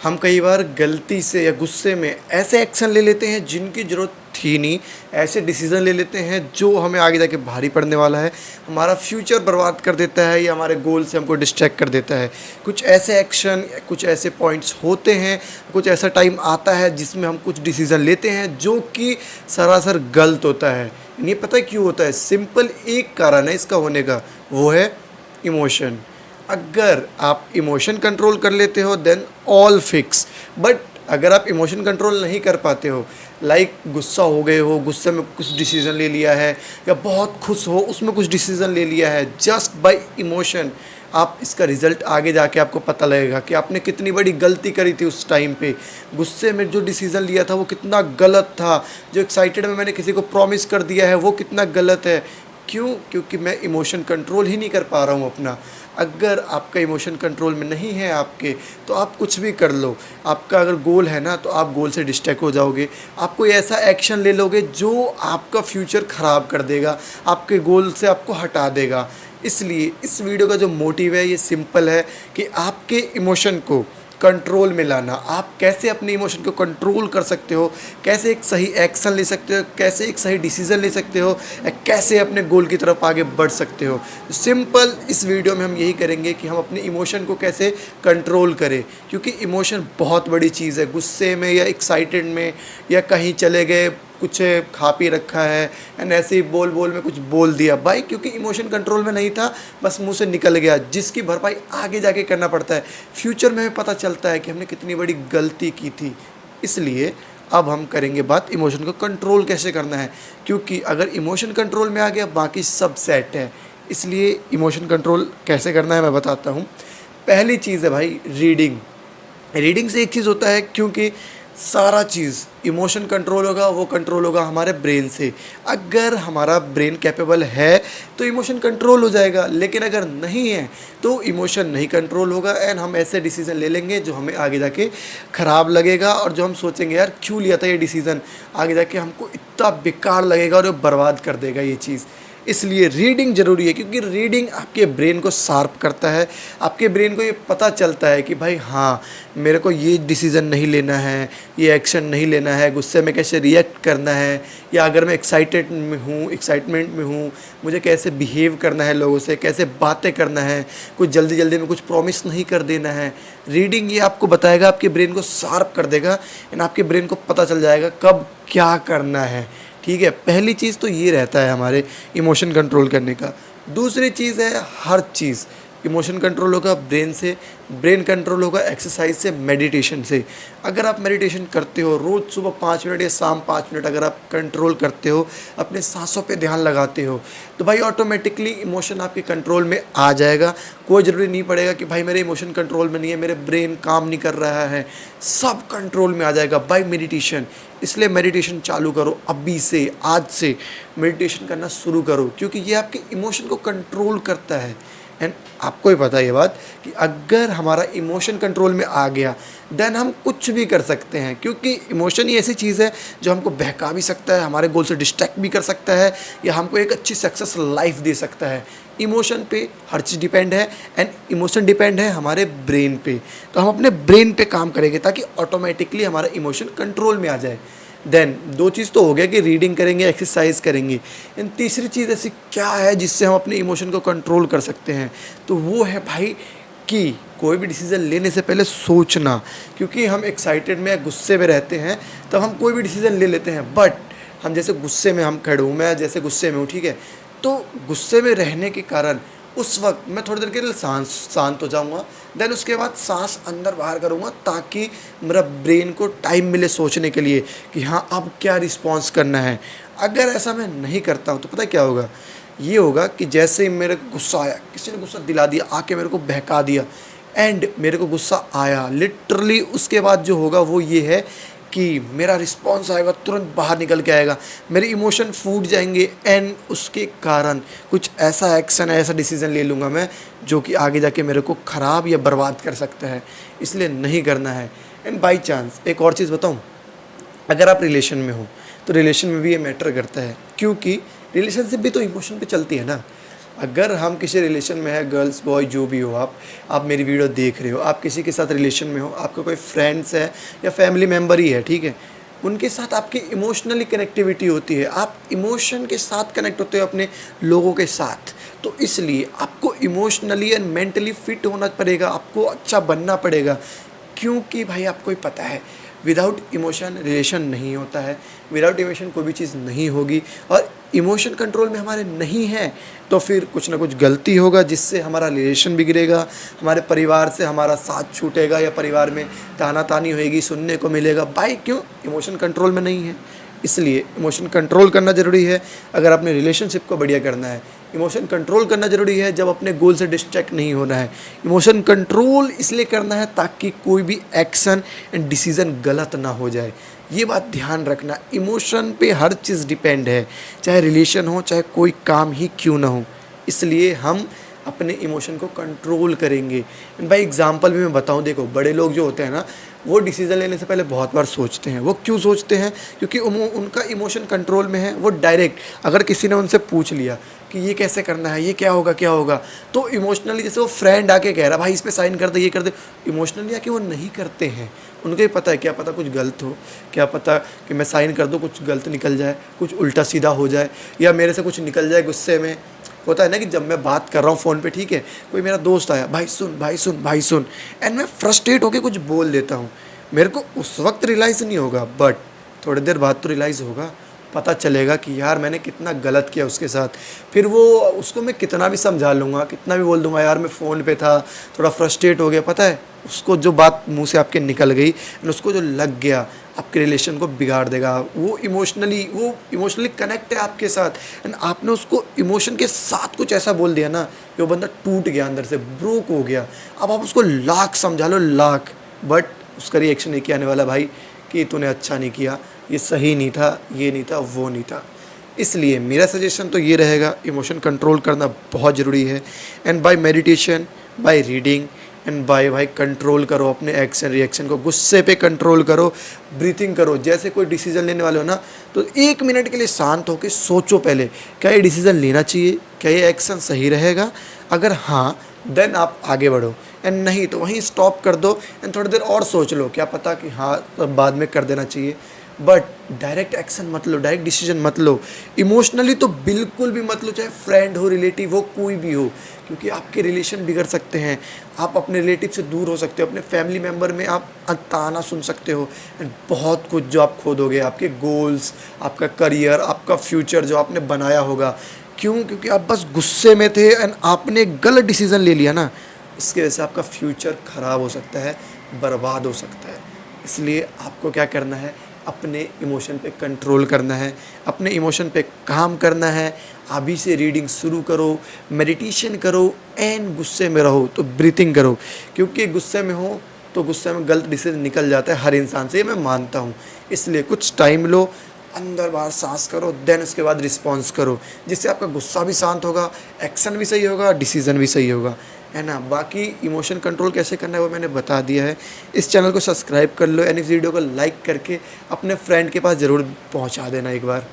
हम कई बार गलती से या गुस्से में ऐसे एक्शन ले लेते हैं जिनकी ज़रूरत थी नहीं, ऐसे डिसीज़न ले लेते हैं जो हमें आगे जाके भारी पड़ने वाला है, हमारा फ्यूचर बर्बाद कर देता है या हमारे गोल से हमको डिस्ट्रैक्ट कर देता है। कुछ ऐसे एक्शन, कुछ ऐसे पॉइंट्स होते हैं, कुछ ऐसा टाइम आता है जिसमें हम कुछ डिसीज़न लेते हैं जो कि सरासर गलत होता है। ये पता है क्यों होता है? सिंपल एक कारण है इसका होने का, वो है इमोशन। अगर आप इमोशन कंट्रोल कर लेते हो देन ऑल फिक्स। बट अगर आप इमोशन कंट्रोल नहीं कर पाते हो, लाइक गुस्सा हो गए हो, गुस्से में कुछ डिसीज़न ले लिया है, या बहुत खुश हो उसमें कुछ डिसीज़न ले लिया है जस्ट बाय इमोशन, आप इसका रिज़ल्ट आगे जाके आपको पता लगेगा कि आपने कितनी बड़ी गलती करी थी उस टाइम पे। गुस्से में जो डिसीज़न लिया था वो कितना गलत था, जो एक्साइटेड में मैंने किसी को प्रॉमिस कर दिया है वो कितना गलत है। क्यों? क्योंकि मैं इमोशन कंट्रोल ही नहीं कर पा रहा हूँ अपना। अगर आपका इमोशन कंट्रोल में नहीं है आपके, तो आप कुछ भी कर लो, आपका अगर गोल है ना तो आप गोल से डिस्ट्रैक्ट हो जाओगे, आप कोई ऐसा एक्शन ले लोगे जो आपका फ्यूचर ख़राब कर देगा, आपके गोल से आपको हटा देगा। इसलिए इस वीडियो का जो मोटिव है ये सिंपल है कि आपके इमोशन को कंट्रोल में लाना। आप कैसे अपने इमोशन को कंट्रोल कर सकते हो, कैसे एक सही एक्शन ले सकते हो, कैसे एक सही डिसीज़न ले सकते हो, या कैसे अपने गोल की तरफ आगे बढ़ सकते हो। सिंपल इस वीडियो में हम यही करेंगे कि हम अपने इमोशन को कैसे कंट्रोल करें, क्योंकि इमोशन बहुत बड़ी चीज़ है। गुस्से में या एक्साइटेड में या कहीं चले गए, कुछ खा पी रखा है एंड ऐसे ही बोल बोल में कुछ बोल दिया भाई, क्योंकि इमोशन कंट्रोल में नहीं था, बस मुंह से निकल गया, जिसकी भरपाई आगे जाके करना पड़ता है। फ्यूचर में हमें पता चलता है कि हमने कितनी बड़ी गलती की थी। इसलिए अब हम करेंगे बात इमोशन को कंट्रोल कैसे करना है, क्योंकि अगर इमोशन कंट्रोल में आ गया बाकी सब सेट है। इसलिए इमोशन कंट्रोल कैसे करना है मैं बताता हूँ। पहली चीज़ है भाई रीडिंग। रीडिंग से एक चीज़ होता है, क्योंकि सारा चीज़ इमोशन कंट्रोल होगा, वो कंट्रोल होगा हमारे ब्रेन से। अगर हमारा ब्रेन कैपेबल है तो इमोशन कंट्रोल हो जाएगा, लेकिन अगर नहीं है तो इमोशन नहीं कंट्रोल होगा एंड हम ऐसे डिसीज़न ले लेंगे जो हमें आगे जाके ख़राब लगेगा, और जो हम सोचेंगे यार क्यों लिया था ये डिसीज़न, आगे जाके हमको इतना बेकार लगेगा और ये बर्बाद कर देगा ये चीज़। इसलिए रीडिंग ज़रूरी है, क्योंकि रीडिंग आपके ब्रेन को शार्प करता है, आपके ब्रेन को ये पता चलता है कि भाई हाँ, मेरे को ये डिसीज़न नहीं लेना है, ये एक्शन नहीं लेना है, गुस्से में कैसे रिएक्ट करना है, या अगर मैं एक्साइटमेंट में हूँ, मुझे कैसे बिहेव करना है लोगों से, कैसे बातें करना है, कुछ जल्दी जल्दी में कुछ प्रॉमिस नहीं कर देना है। रीडिंग ये आपको बताएगा, आपके ब्रेन को शार्प कर देगा एंड आपके ब्रेन को पता चल जाएगा कब क्या करना है। ठीक है, पहली चीज़ तो ये रहता है हमारे इमोशन कंट्रोल करने का। दूसरी चीज़ है, हर चीज़ इमोशन कंट्रोल होगा ब्रेन से, ब्रेन कंट्रोल होगा एक्सरसाइज से, मेडिटेशन से। अगर आप मेडिटेशन करते हो रोज़ सुबह 5 मिनट या शाम 5 मिनट, अगर आप कंट्रोल करते हो, अपने सांसों पे ध्यान लगाते हो, तो भाई ऑटोमेटिकली इमोशन आपके कंट्रोल में आ जाएगा। कोई ज़रूरी नहीं पड़ेगा कि भाई मेरे इमोशन कंट्रोल में नहीं है, मेरे ब्रेन काम नहीं कर रहा है, सब कंट्रोल में आ जाएगा बाय मेडिटेशन। इसलिए मेडिटेशन चालू करो अभी से, आज से मेडिटेशन करना शुरू करो, क्योंकि ये आपके इमोशन को कंट्रोल करता है। एंड आपको ही पता है ये बात कि अगर हमारा इमोशन कंट्रोल में आ गया देन हम कुछ भी कर सकते हैं, क्योंकि इमोशन ही ऐसी चीज़ है जो हमको बहका भी सकता है, हमारे गोल से डिस्ट्रैक्ट भी कर सकता है, या हमको एक अच्छी सक्सेस लाइफ दे सकता है। इमोशन पे हर चीज़ डिपेंड है एंड इमोशन डिपेंड है हमारे ब्रेन पे। तो हम अपने ब्रेन पे काम करेंगे ताकि ऑटोमेटिकली हमारा इमोशन कंट्रोल में आ जाए। देन दो चीज़ तो हो गया कि रीडिंग करेंगे, एक्सरसाइज करेंगे। एंड तीसरी चीज़ ऐसी क्या है जिससे हम अपने इमोशन को कंट्रोल कर सकते हैं, तो वो है भाई कि कोई भी डिसीज़न लेने से पहले सोचना। क्योंकि हम एक्साइटेड में या गुस्से में रहते हैं तब हम कोई भी डिसीज़न ले लेते हैं, बट हम जैसे गुस्से में हम खड़े हूँ, मैं जैसे गुस्से में हूँ, ठीक है, तो गुस्से में रहने के कारण उस वक्त मैं थोड़ी देर के लिए शांत हो जाऊँगा, देन उसके बाद सांस अंदर बाहर करूँगा ताकि मेरा ब्रेन को टाइम मिले सोचने के लिए कि हाँ अब क्या रिस्पॉन्स करना है। अगर ऐसा मैं नहीं करता हूँ तो पता है क्या होगा? ये होगा कि जैसे ही मेरे को गुस्सा आया, किसी ने गुस्सा दिला दिया, आके मेरे को बहका दिया, एंड मेरे को गुस्सा आया लिटरली, उसके बाद जो होगा वो ये है कि मेरा रिस्पॉन्स आएगा, तुरंत बाहर निकल के आएगा, मेरे इमोशन फूट जाएंगे एंड उसके कारण कुछ ऐसा एक्शन, ऐसा डिसीज़न ले लूँगा मैं जो कि आगे जाके मेरे को ख़राब या बर्बाद कर सकता है। इसलिए नहीं करना है। एंड बाई चांस एक और चीज़ बताऊँ, अगर आप रिलेशन में हो तो रिलेशन में भी ये मैटर करता है, क्योंकि रिलेशनशिप भी तो इमोशन पे चलती है ना। अगर हम किसी रिलेशन में है, गर्ल्स बॉय जो भी हो, आप मेरी वीडियो देख रहे हो, आप किसी के साथ रिलेशन में हो, आपका कोई फ्रेंड्स है या फैमिली मेम्बर ही है, ठीक है, उनके साथ आपकी इमोशनली कनेक्टिविटी होती है, आप इमोशन के साथ कनेक्ट होते हो अपने लोगों के साथ। तो इसलिए आपको इमोशनली एंड मेंटली फिट होना पड़ेगा, आपको अच्छा बनना पड़ेगा, क्योंकि भाई आपको ही पता है विदाउट इमोशन रिलेशन नहीं होता है, विदाउट इमोशन कोई भी चीज़ नहीं होगी, और इमोशन कंट्रोल में हमारे नहीं है तो फिर कुछ ना कुछ गलती होगा जिससे हमारा रिलेशन बिगड़ेगा, हमारे परिवार से हमारा साथ छूटेगा, या परिवार में तानातानी होएगी, सुनने को मिलेगा। भाई क्यों? इमोशन कंट्रोल में नहीं है। इसलिए इमोशन कंट्रोल करना ज़रूरी है अगर अपने रिलेशनशिप को बढ़िया करना है। इमोशन कंट्रोल करना ज़रूरी है जब अपने गोल से डिस्ट्रैक्ट नहीं होना है। इमोशन कंट्रोल इसलिए करना है ताकि कोई भी एक्शन एंड डिसीज़न गलत ना हो जाए। ये बात ध्यान रखना, इमोशन पे हर चीज़ डिपेंड है, चाहे रिलेशन हो, चाहे कोई काम ही क्यों ना हो। इसलिए हम अपने इमोशन को कंट्रोल करेंगे। एंड बाई एग्जांपल भी मैं बताऊं, देखो बड़े लोग जो होते हैं ना, वो डिसीज़न लेने से पहले बहुत बार सोचते हैं। वो क्यों सोचते हैं? क्योंकि उनका इमोशन कंट्रोल में है। वो डायरेक्ट अगर किसी ने उनसे पूछ लिया कि ये कैसे करना है, ये क्या होगा क्या होगा, तो इमोशनली जैसे वो फ्रेंड आके कह रहा भाई इस पर साइन कर दे, ये कर दे, इमोशनली आके वो नहीं करते हैं। उनको ही पता है क्या पता कुछ गलत हो, क्या पता कि मैं साइन कर दूँ कुछ गलत निकल जाए, कुछ उल्टा सीधा हो जाए, या मेरे से कुछ निकल जाए गुस्से में। होता है ना कि जब मैं बात कर रहा हूँ फ़ोन पे, ठीक है, कोई मेरा दोस्त आया, भाई सुन भाई सुन भाई सुन, एंड मैं फ्रस्ट्रेट होकर कुछ बोल देता हूँ। मेरे को उस वक्त रियलाइज़ नहीं होगा, बट थोड़ी देर बाद तो रियलाइज़ होगा, पता चलेगा कि यार मैंने कितना गलत किया उसके साथ। फिर वो उसको मैं कितना भी समझा लूँगा, कितना भी बोल दूँगा यार मैं फ़ोन पे था, थोड़ा फ्रस्ट्रेट हो गया, पता है उसको जो बात मुंह से आपके निकल गई एंड उसको जो लग गया, आपके रिलेशन को बिगाड़ देगा। वो इमोशनली कनेक्ट है आपके साथ, एंड आपने उसको इमोशन के साथ कुछ ऐसा बोल दिया ना कि वो बंदा टूट गया, अंदर से ब्रोक हो गया। अब आप उसको लाख समझा लो, लाख, बट उसका रिएक्शन एक ही आने वाला, भाई कि तूने अच्छा नहीं किया, ये सही नहीं था, ये नहीं था, वो नहीं था। इसलिए मेरा सजेशन तो ये रहेगा, इमोशन कंट्रोल करना बहुत ज़रूरी है, and by meditation, by reading and by भाई कंट्रोल करो अपने एक्शन रिएक्शन को, गुस्से पे कंट्रोल करो, ब्रीथिंग करो। जैसे कोई डिसीजन लेने वाले हो ना, तो 1 मिनट के लिए शांत होकर सोचो पहले, क्या ये डिसीजन लेना चाहिए, क्या ये एक्शन सही रहेगा? अगर हाँ, देन आप आगे बढ़ो, एंड नहीं तो वहीं स्टॉप कर दो एंड थोड़ी देर और सोच लो, क्या पता कि हाँ बाद में कर देना चाहिए। बट डायरेक्ट एक्शन मत लो, डायरेक्ट डिसीजन मत लो। इमोशनली तो बिल्कुल भी मत लो, चाहे फ्रेंड हो, रिलेटिव हो, कोई भी हो, क्योंकि आपके रिलेशन बिगड़ सकते हैं। आप अपने रिलेटिव से दूर हो सकते हो, अपने फैमिली मेम्बर में आप ताना सुन सकते हो, एंड बहुत कुछ जो आप खो दोगे, आपके गोल्स, आपका करियर, आपका फ्यूचर जो आपने बनाया होगा। क्यों? क्योंकि आप बस गुस्से में थे एंड आपने एक गलत डिसीज़न ले लिया ना, इसकी वजह से आपका फ्यूचर ख़राब हो सकता है, बर्बाद हो सकता है। इसलिए आपको क्या करना है, अपने इमोशन पे कंट्रोल करना है, अपने इमोशन पे काम करना है। अभी से रीडिंग शुरू करो, मेडिटेशन करो, एंड गुस्से में रहो तो ब्रीथिंग करो, क्योंकि गुस्से में हो तो गुस्से में गलत डिसीजन निकल जाता है हर इंसान से, ये मैं मानता हूँ। इसलिए कुछ टाइम लो, अंदर बाहर सांस करो, देन उसके बाद रिस्पॉन्स करो, जिससे आपका गुस्सा भी शांत होगा, एक्शन भी सही होगा, डिसीज़न भी सही होगा, है ना। बाकी इमोशन कंट्रोल कैसे करना है वो मैंने बता दिया है। इस चैनल को सब्सक्राइब कर लो, एंड इस वीडियो को लाइक करके अपने फ्रेंड के पास ज़रूर पहुंचा देना एक बार।